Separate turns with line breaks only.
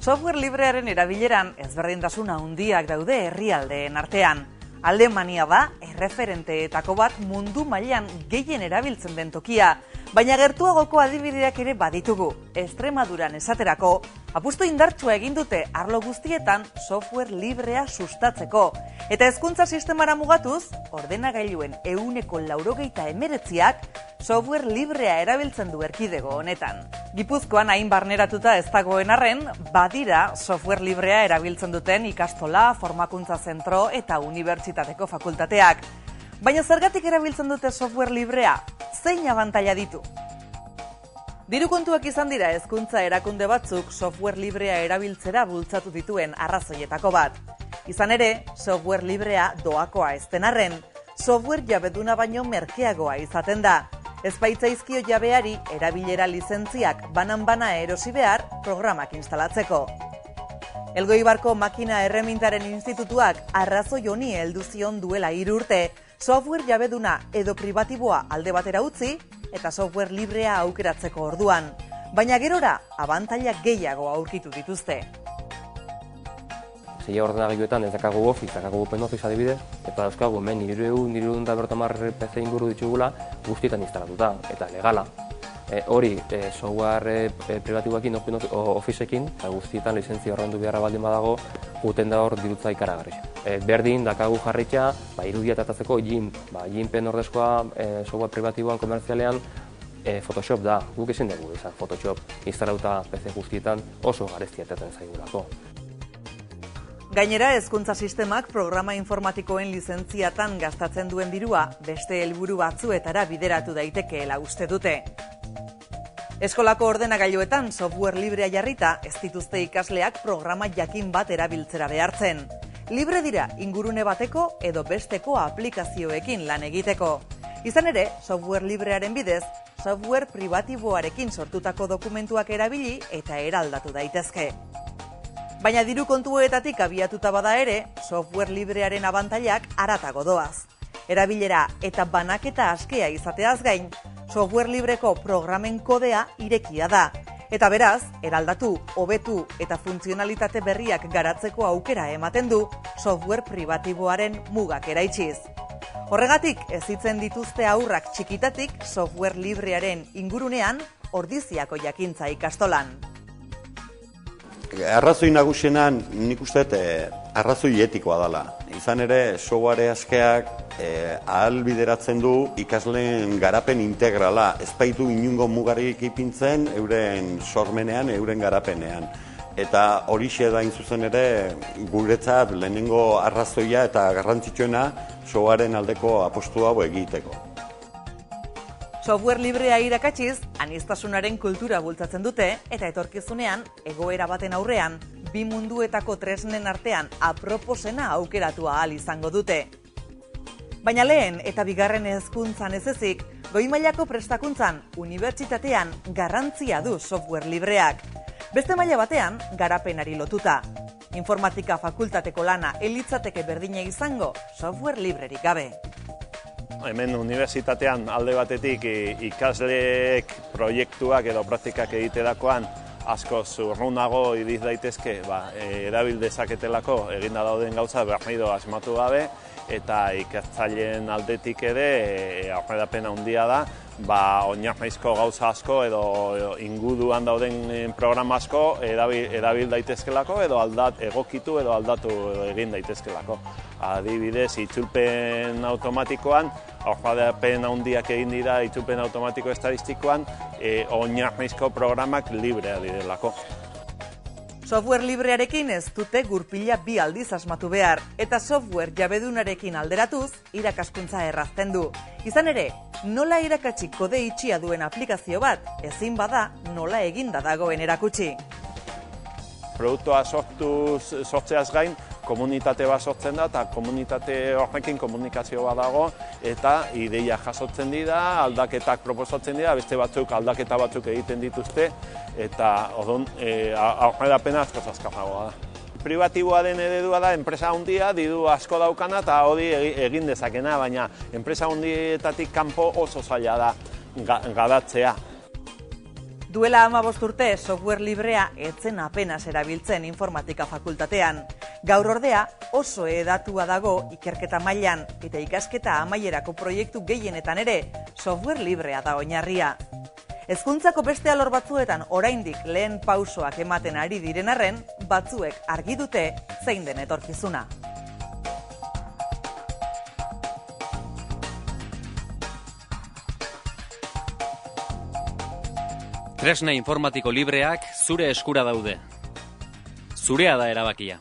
Software librearen erabileran ezberdintasun handiak daude herrialdeen artean. Alemania da erreferenteetako bat mundu mailan gehien erabiltzen den tokia, baina gertuagoko adibideak ere baditugu. Extremaduran esaterako, apustu indartsua egin dute arlo guztietan software librea sustatzeko. Eta hezkuntza sistemara mugatuz, ordenagailuen 99%ak software librea erabiltzen du erkidego honetan. Gipuzkoan hain barneratuta ez dagoen arren, badira software librea erabiltzen duten ikastola, formakuntza zentro eta unibertsitateko fakultateak. Baina zergatik erabiltzen dute software librea? Zein abantaila ditu? Diru kontuak izan dira hezkuntza erakunde batzuk software librea erabiltzera bultzatu dituen arrazoietako bat. Izan ere, software librea doakoa ez den arren, software jabeduna baino merkeagoa izaten da. Ez baitzaizkio jabeari erabilera lizentziak banan-bana erosi behar programak instalatzeko. Elgoibarko Makina Erremintaren Institutuak arrazoi honi heldu zion duela 3 urte, software jabeduna edo pribatiboa alde batera utzi eta software librea aukeratzeko orduan. Baina gerora, abantailak gehiago aurkitu dituzte.
Zeia ordenagailuetan ez dakagu Office, dakagu OpenOffice adibidez, eta dauzkagu hemen 350 PC inguru ditugula guztietan instalatuta, eta legala. Hori, software pribatiboekin, Officeekin, eta guztietan lizentzia ordaindu beharra baldin badago, guten da hor dirutza ikaragarri. Berdin, dakagu jarritxa, irudia tratatzeko GIMP-en ordezkoa software pribatiboan komertzialean, Photoshop da, guk ezin dugu izan Photoshop instalatuta PC guztietan oso gareztia etaten zaigulako.
Gainera, hezkuntza sistemak programa informatikoen lizentziatan gastatzen duen dirua beste helburu batzuetara bideratu daitekeela uste dute. Eskolako ordenagailuetan software librea jarrita ez dituzte ikasleak programa jakin bat erabiltzera behartzen. Libre dira ingurune bateko edo besteko aplikazioekin lan egiteko. Izan ere, software librearen bidez, software pribatiboarekin sortutako dokumentuak erabili eta eraldatu daitezke. Baina diru kontuetatik abiatuta bada ere, software librearen abantailak haratago doaz. Erabilera eta banaketa askea izateaz gain, software libreko programen kodea irekia da. Eta beraz, eraldatu, hobetu eta funtzionalitate berriak garatzeko aukera ematen du software pribatiboaren mugak eraitsiz. Horregatik, ezitzen dituzte haurrak txikitatik software librearen ingurunean ordiziako jakintza ikastolan.
Arrazoi nagusienan nik uste arrazoi etikoa dela. Izan ere, software askeak ahal bideratzen du ikasleen garapen integrala. Ez baitu inungo mugarik ipintzen euren sormenean, euren garapenean. Eta horixe da zuzen ere guretzat lehenengo arrazoia eta garrantzitsuena softwaren aldeko apostu hau egiteko.
Software librea irakatsiz, aniztasunaren kultura bultzatzen dute eta etorkizunean, egoera baten aurrean, bi munduetako tresnen artean aproposena aukeratu ahal izango dute. Baina lehen eta bigarren hezkuntzan ez ezik, goi mailako prestakuntzan, unibertsitatean garrantzia du software libreak. Beste maila batean, garapenari lotuta. Informatika fakultateko lana elitzateke berdina izango, software librerik gabe.
Hemen unibertsitatean alde batetik ikasleek proiektuak edo praktikak egiterakoan asko zurrunago idiz daitezke erabil dezaketelako eginda dauden gauza bermeido asmatu gabe eta ikatzaileen aldetik ere aurrerapen handia da oinarrizko gauza asko edo inguruan dauden programa asko erabil daitezkelako edo egokitu edo aldatu egin daitezkelako. Adibidez, itzulpen automatikoan, aurrerapen handiak egin dira itzulpen automatiko estadistikoan, oinarrizko programak librea direlako.
Software librearekin ez dute gurpila 2 aldiz asmatu behar, eta software jabedunarekin alderatuz, irakaskuntza errazten du. Izan ere, nola irakatsi kode itxia duen aplikazio bat, ezin bada nola eginda dagoen erakutsi.
Produktua sortzeaz gain, komunitate bat sortzen da, eta komunitate horrekin komunikazio bat dago, eta ideia jasotzen dira, aldaketak proposatzen dira, beste batzuk aldaketa batzuk egiten dituzte, eta aurrerapena asko azkarragoa da. Pribatiboa den eredua da, enpresa handia, diru asko daukana, eta hori egin dezakena, baina enpresa handietatik kanpo oso zaila da garatzea.
Duela 15 urte software librea etzen apenas erabiltzen informatika fakultatean. Gaur ordea oso hedatua dago ikerketa mailan eta ikasketa amaierako proiektu gehienetan ere software librea da oinarria. Hezkuntzako beste alor batzuetan oraindik lehen pausoak ematen ari diren arren, batzuek argi dute zein den etorkizuna.
Tresna informatiko libreak zure eskura daude. Zurea da erabakia.